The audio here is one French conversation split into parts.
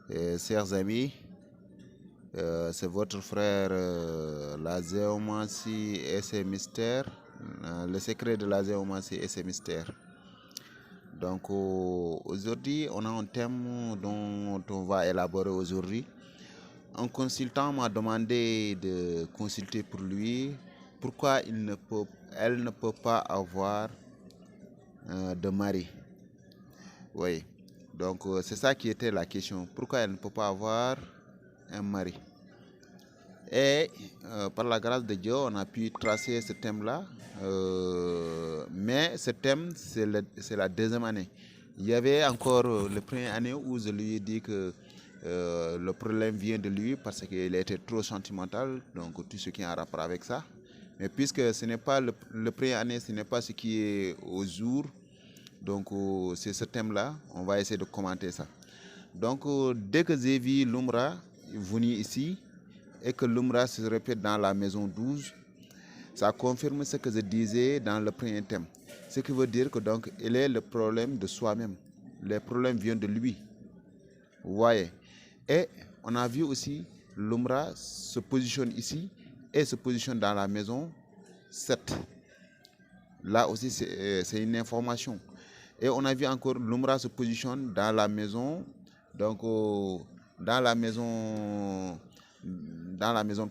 Chers amis, c'est votre frère la zéomancie et ses mystères, le secret de la zéomancie et ses mystères. Donc aujourd'hui, on a un thème dont on va élaborer aujourd'hui. Un consultant m'a demandé de consulter pour lui pourquoi elle ne peut pas avoir de mari. Oui, donc c'est ça qui était la question. Pourquoi elle ne peut pas avoir un mari? Et par la grâce de Dieu, on a pu tracer ce thème-là. Mais ce thème, c'est la deuxième année. Il y avait encore la première année où je lui ai dit que le problème vient de lui parce qu'il était trop sentimental, donc tout ce qui est en rapport avec ça. Mais puisque ce n'est pas le première année, ce n'est pas ce qui est au jour, donc c'est ce thème-là, on va essayer de commenter ça. Donc dès que j'ai vu l'Umra venir ici, et que l'Umra se répète dans la maison 12, ça confirme ce que je disais dans le premier thème. Ce qui veut dire que donc il est le problème de soi-même. Le problème vient de lui. Vous voyez. Et on a vu aussi l'Umra se positionne ici et se positionne dans la maison 7. Là aussi c'est une information. Et on a vu encore l'Umra se positionne dans la maison, donc dans la maison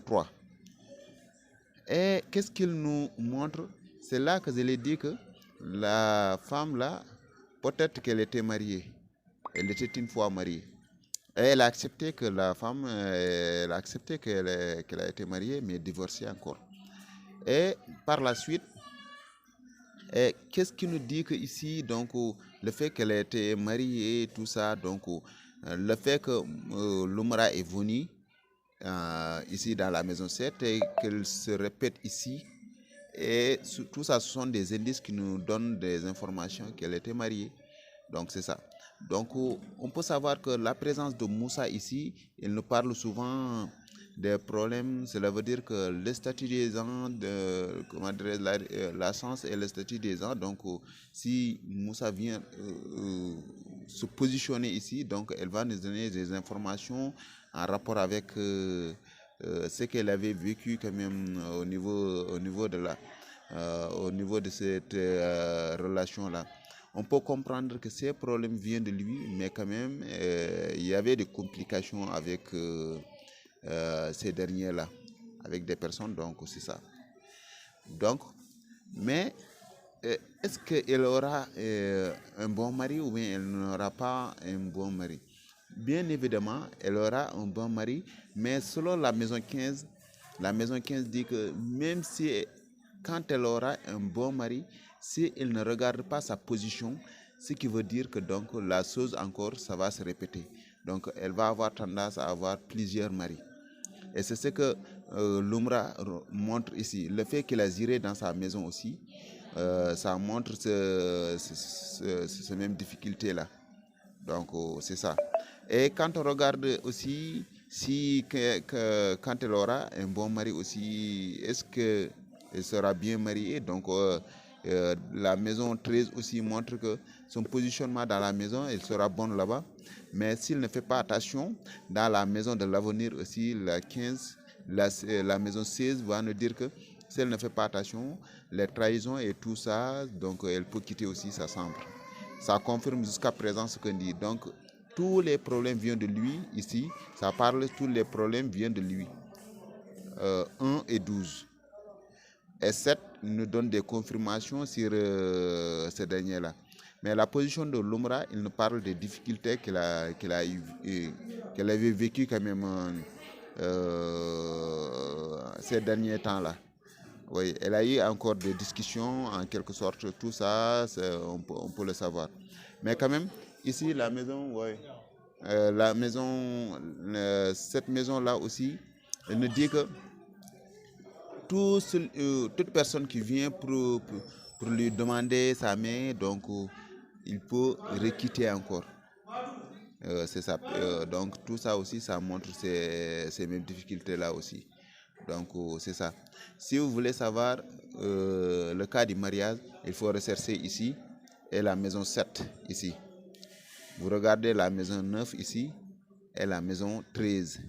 3. Et qu'est-ce qu'il nous montre? C'est là que je l'ai dit que la femme là, peut-être qu'elle était mariée. Elle était une fois mariée. Et elle a accepté que la femme, elle a accepté qu'elle a été mariée, mais divorcée encore. Et par la suite, qu'est-ce qui nous dit que ici, donc, le fait qu'elle ait été mariée et tout ça, donc, le fait que l'Umra est venue ici dans la maison 7 et qu'elle se répète ici, et tout ça, ce sont des indices qui nous donnent des informations qu'elle était mariée. Donc, c'est ça. Donc, on peut savoir que la présence de Moussa ici, il nous parle souvent des problèmes. Cela veut dire que le statut des gens, la chance et le statut des gens. Donc, si Moussa vient se positionner ici, donc elle va nous donner des informations en rapport avec ce qu'elle avait vécu quand même au niveau de cette relation-là. On peut comprendre que ces problèmes viennent de lui, mais quand même, il y avait des complications avec ces derniers-là, avec des personnes, donc c'est ça. Donc, mais est-ce qu'elle aura un bon mari ou bien elle n'aura pas un bon mari? Bien évidemment, elle aura un bon mari, mais selon la maison 15 dit que même si quand elle aura un bon mari, si elle ne regarde pas sa position, ce qui veut dire que donc la chose encore, ça va se répéter. Donc elle va avoir tendance à avoir plusieurs maris. Et c'est ce que l'Umra montre ici. Le fait qu'il a géré dans sa maison aussi, ça montre ces mêmes difficultés-là. Donc c'est ça. Et quand on regarde aussi, quand elle aura un bon mari aussi, est-ce qu'elle sera bien mariée? Donc la maison 13 aussi montre que son positionnement dans la maison, elle sera bonne là-bas. Mais s'il ne fait pas attention, dans la maison de l'avenir aussi, la 15, la maison 16 va nous dire que si elle ne fait pas attention, les trahisons et tout ça, donc elle peut quitter aussi sa chambre. Ça confirme jusqu'à présent ce qu'on dit. Donc, tous les problèmes viennent de lui ici. Ça parle, tous les problèmes viennent de lui. 1 et 12. Et 7 nous donne des confirmations sur ces derniers-là. Mais la position de l'Umra, il nous parle des difficultés qu'elle avait vécues quand même ces derniers temps-là. Oui, elle a eu encore des discussions, en quelque sorte, tout ça, on peut le savoir. Mais quand même, ici, la maison, ouais, cette maison-là aussi, elle nous dit que toute personne qui vient pour lui demander sa main, donc il peut requitter encore. C'est ça. Donc tout ça aussi, ça montre ces mêmes difficultés-là aussi. Donc c'est ça. Si vous voulez savoir le cas du mariage, il faut rechercher ici et la maison 7 ici. Vous regardez la maison 9 ici et la maison 13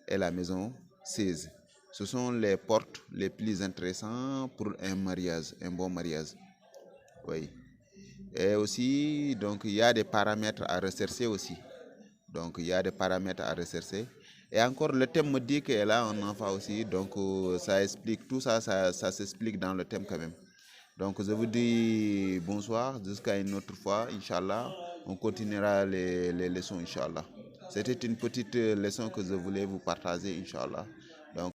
et la maison 16. Ce sont les portes les plus intéressantes pour un mariage, un bon mariage. Oui. Et aussi, donc, il y a des paramètres à rechercher aussi. Donc, il y a des paramètres à rechercher. Et encore, le thème me dit qu'elle a un enfant aussi. Donc, ça explique tout ça, ça s'explique dans le thème quand même. Donc, je vous dis bonsoir jusqu'à une autre fois, Inch'Allah. On continuera les leçons, Inch'Allah. C'était une petite leçon que je voulais vous partager, Inch'Allah. Donc,